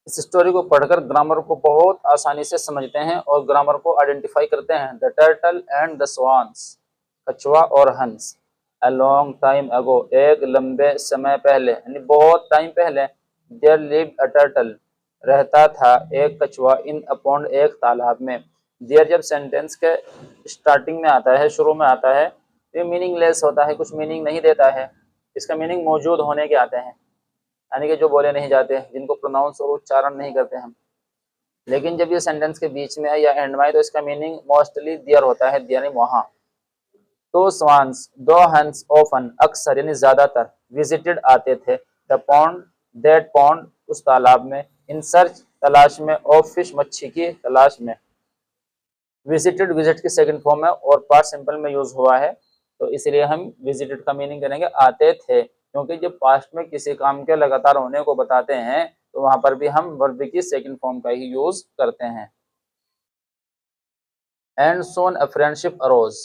इस स्टोरी को पढ़कर ग्रामर को बहुत आसानी से समझते हैं और ग्रामर को आइडेंटिफाई करते हैं। The turtle and the swans, कछुआ और हंस। अ लॉन्ग टाइम अगो, एक लंबे समय पहले, यानी बहुत टाइम पहले। देयर लिव्ड अ टर्टल, रहता था एक कछुआ। इन अ पॉन्ड, एक तालाब में। देयर जब सेंटेंस के स्टार्टिंग में आता है, शुरू में आता है, ये मीनिंगलेस होता है, कुछ मीनिंग नहीं देता है। इसका मीनिंग मौजूद होने के आते हैं, यानी कि जो बोले नहीं जाते, जिनको प्रोनाउंस और उच्चारण नहीं करते हम। लेकिन जब ये सेंटेंस के बीच में है या एंड में है तो इसका मीनिंग मोस्टली देयर होता है, यानी वहां। तो स्वान्स, दो हंस, ऑफन, अक्सर यानी ज्यादातर, विजिटेड आते थे, द पॉन्ड, दैट पॉन्ड, उस तालाब में, इन सर्च, तलाश में, ऑफ फिश, मच्छी की तलाश में। विजिटेड, विजिट की सेकंड फॉर्म है और पास्ट सिंपल में यूज हुआ है, तो इसलिए हम विजिटेड का मीनिंग करेंगे आते थे, क्योंकि जब पास्ट में किसी काम के लगातार होने को बताते हैं तो वहां पर भी हम वर्ब की सेकंड फॉर्म का ही यूज करते हैं। And soon a friendship arose,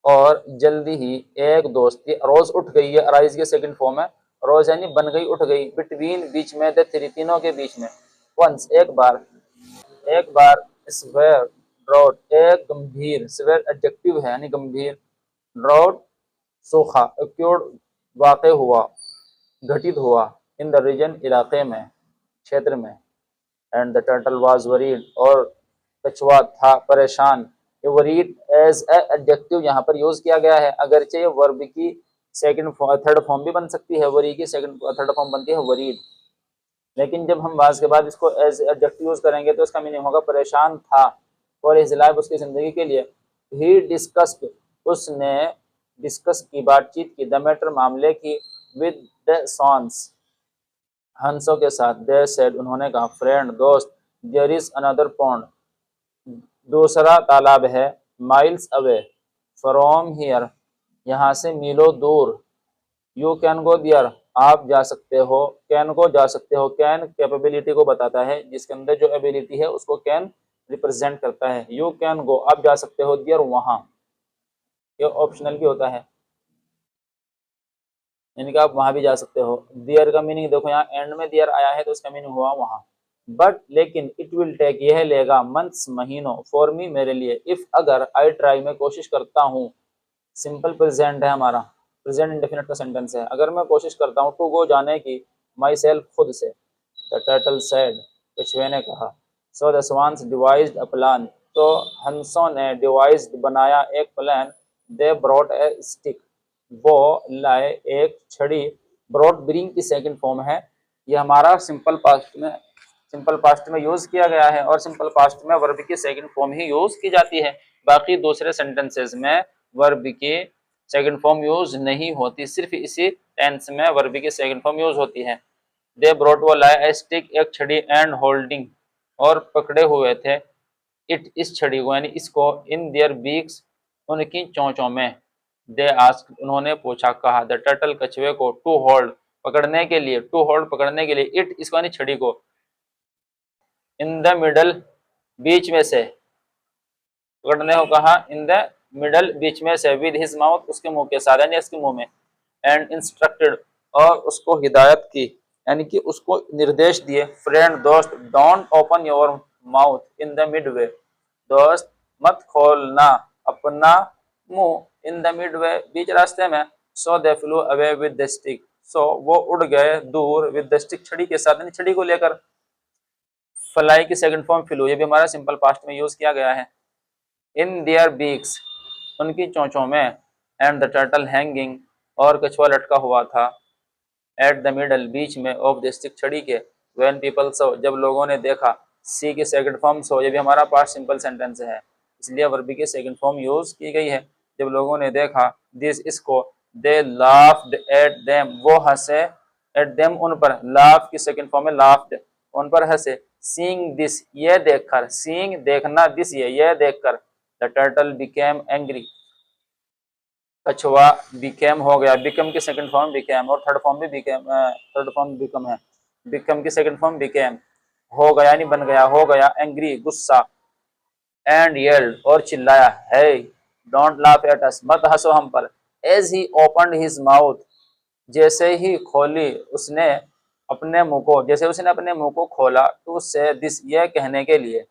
और जल्दी ही एक दोस्ती अरोज, उठ गई है, अराइज की सेकंड फॉर्म है। अरोज यानी बन गई, उठ गई। बिटवीन, बीच में, द थ्री, तीनों के बीच में। वंस, एक बार, एक बार। स्वेयर, ड्रॉट, एक गंभीर, स्वेयर एडजेक्टिव है यानी गंभीर। ड्रॉट, सूखा। एक्यूर्ड, वाक़ हुआ, घटित हुआ। इन द रीजन, इलाके में, क्षेत्र में। And the turtle was worried, और कछुआ था परेशान। ये वरीड एज ए एडजेक्टिव यहाँ पर यूज किया गया है, अगरचे ये वर्ब की सेकंड थर्ड फॉर्म भी बन सकती है, वरी की सेकंड थर्ड फॉर्म बनती है वरीड। लेकिन जब हम वाज के बाद इसको एज एडजेक्टिव यूज करेंगे तो इसका मीनिंग होगा परेशान था, फॉर हिज लाइफ, उसकी जिंदगी के लिए। ही डिस्कस्ड, उसने डिस्कस की, बातचीत की, द मैटर, मामले की, विद द सॉन्स, हंसों के साथ। दे सेड, उन्होंने कहा, फ्रेंड, दोस्त, देयर इज अनदर पॉन्ड, दूसरा तालाब है, माइल्स अवे, फ्रॉम हियर, यहाँ से मीलों दूर। यू कैन गो दियर, आप जा सकते हो, कैन को जा सकते हो। कैन कैपेबिलिटी को बताता है, जिसके अंदर जो एबिलिटी है उसको कैन रिप्रेजेंट करता है। यू कैन गो, आप जा सकते हो, दियर, वहां। ये ऑप्शनल भी होता है, यानी कि आप वहां भी जा सकते हो। दियर का मीनिंग देखो, यहाँ एंड में दियर आया है तो इसका मीनिंग हुआ वहां। बट, लेकिन, इट विल टेक, यह लेगा, मंथ्स, महीनों, फॉर मी, मेरे लिए, इफ, अगर, आई ट्राई, मैं कोशिश करता हूँ। सिंपल प्रेजेंट है हमारा, प्रेजेंट इंडेफिनिट का सेंटेंस है। अगर मैं कोशिश करता हूँ, टू गो, जाने की, माई सेल्फ, खुद से। द टर्टल सेड, कछुए ने कहा। So the swans devised a plan, तो हंसों ने डिवाइज्ड, बनाया, एक plan. They brought a stick, वो लाए एक छड़ी। ब्रॉट, ब्रिंग की सेकंड फॉर्म है। ये हमारा सिंपल पास्ट में यूज किया गया है, और सिंपल पास्ट में वर्ब की सेकंड फॉर्म ही यूज की जाती है। बाकी दूसरे सेंटेंसेस में वर्ब की सेकंड फॉर्म यूज नहीं होती, सिर्फ इसी टेंस में वर्ब की सेकंड फॉर्म यूज होती है। दे ब्रॉट, वो लाए, ए स्टिक, एक छड़ी, एंड होल्डिंग, और पकड़े हुए थे, इट, इस छड़ी को, यानी इसको, इन देयर बीक्स, उनकी चोंचों में। दे आस्क्ड, उन्होंने पूछा, कहा, द टर्टल, कछुए को, टू होल्ड, पकड़ने के लिए, टू होल्ड, पकड़ने के लिए, इट, इसको, यानी छड़ी को, इन द मिडल, बीच में से, पकड़ने को कहा, इन द मिडल, बीच में से, विद हिज माउथ, उसके मुंह के साथ, यानी इसके मुंह में। एंड इंस्ट्रक्टेड, और उसको हिदायत की, यानी कि उसको निर्देश दिए, फ्रेंड, दोस्त, don't open your mouth in the Midway, दोस्त, मत खोलना अपना मुंह, इन द मिडवे, बीच रास्ते में। So they flew away with the stick, so वो उड़ गए दूर, विद द स्टिक, छड़ी के साथ, यानी छड़ी को लेकर। फ्लाई की सेकंड फॉर्म फ्लू, ये भी हमारा सिंपल पास्ट में यूज किया गया है। इन देयर बीक्स, उनकी चोंचों में। एंड द टर्टल हैंगिंग, और कछुआ लटका हुआ था। एट द मिडल, बीच में, ऑफ द स्टिक, छड़ी के। व्हेन पीपल सो, जब लोगों ने देखा। सी की सेकंड फॉर्म सो, ये भी हमारा पास्ट सिंपल सेंटेंस है, इसलिए वर्ब की सेकंड फॉर्म यूज की गई है। जब लोगों ने देखा, दिस, इसको। दे लाफ्ड एट देम, वो हंसे, एट देम, उन पर। लाफ की सेकंड फॉर्म है लाफ्ड, उन पर हंसे। सीइंग दिस, ये देखकर, सीइंग, देखना, दिस, ये देखकर। द टर्टल बिकेम एंग्री, कछुआ बिकेम, हो गया, बिकम की सेकंड फॉर्म बिकेम, और थर्ड फॉर्म भी बिकेम, थर्ड फॉर्म बिकम है। बिकम की सेकंड फॉर्म बिकेम, हो गया यानी बन गया, हो गया, एंग्री, गुस्सा। एंड येल्ड, और चिल्लाया, hey, don't laugh at us, मत हंसो हम पर। As he opened his mouth, जैसे ही खोली उसने अपने मुंह को, जैसे उसने अपने मुंह को खोला, टू से दिस, यह कहने के लिए,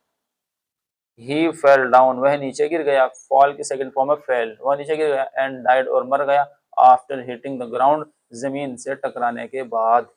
ही फेल डाउन, वह नीचे गिर गया, फॉल की सेकंड फॉर्म है फेल, वह नीचे गिर गया, एंड डाइड और मर गया, आफ्टर हिटिंग द ग्राउंड, जमीन से टकराने के बाद।